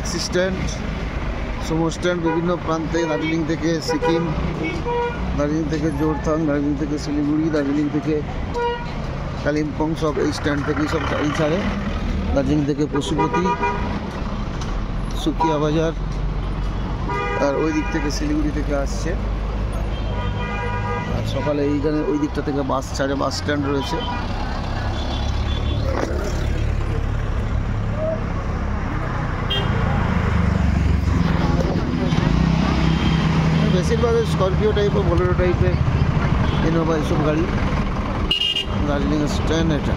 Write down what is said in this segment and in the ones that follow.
Taxi stand, Sumo stand বিভিন্ন প্রান্তে, দার্জিলিং থেকে সিকিম, দার্জিলিং থেকে জোরথাং, দার্জিলিং থেকে শিলিগুড়ি, দার্জিলিং থেকে কালিম্পং, সব এই স্ট্যান্ড থেকেই সব গাড়ি ছাড়ে। দার্জিলিং থেকে পশুপতি, সুকিয়া বাজার, আর ওই দিক থেকে শিলিগুড়ি থেকে আসছে। আর সকালে এইখানে ওই দিকটা থেকে বাস ছাড়ে, বাস স্ট্যান্ড রয়েছে। বেশিরভাগ স্করপিও টাইপের, বোলেরো টাইপের, ইনোভা এইসব গাড়ি। দার্জিলিং স্ট্যান্ড এটা।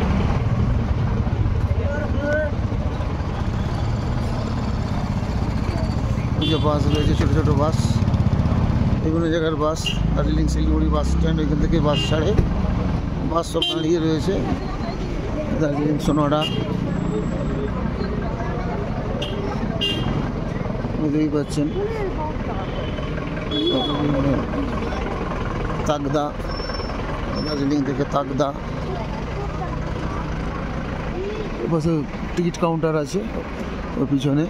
এই যে বাস রয়েছে, ছোটো ছোটো বাস, বিভিন্ন জায়গার বাস। দার্জিলিং শিলিগুড়ি বাস স্ট্যান্ড, ওইখান থেকে বাস ছাড়ে। বাস সব দাঁড়িয়ে রয়েছে। দার্জিলিং সোনাডা, বুঝতেই পাচ্ছেন। তাকদা, দার্জিলিং থেকে তাকদা। পাশে টিকিট কাউন্টার আছে ওর পিছনে,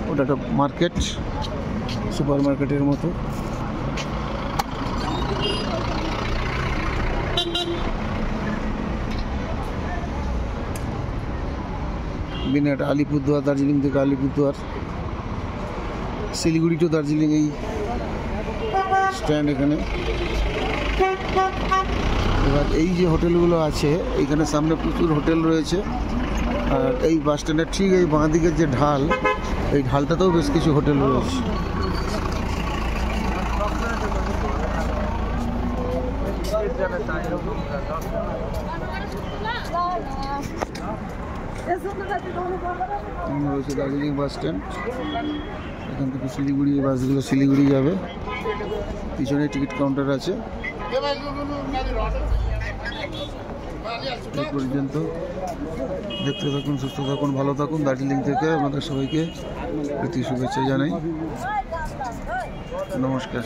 ওটা একটা মার্কেট, সুপার মার্কেটের মতো। বিনাটা আলিপুরদুয়ার, দার্জিলিং থেকে আলিপুরদুয়ার, শিলিগুড়ি টু দার্জিলিং এই স্ট্যান্ড এখানে। এবার এই যে হোটেলগুলো আছে, এইখানে সামনে প্রচুর হোটেল রয়েছে। আর এই বাস স্ট্যান্ডের ঠিক এই বাঁ দিকের যে ঢাল, এই ঢালটাতেও বেশ কিছু হোটেল রয়েছে। রয়েছে দার্জিলিং বাস স্ট্যান্ড। এখান থেকে শিলিগুড়ি বাসগুলো শিলিগুড়ি যাবে। পিছনে টিকিট কাউন্টার আছে। এই পর্যন্ত দেখতে থাকুন, সুস্থ থাকুন, ভালো থাকুন। দার্জিলিং থেকে আমাদের সবাইকে প্রীতি শুভেচ্ছা জানাই। নমস্কার।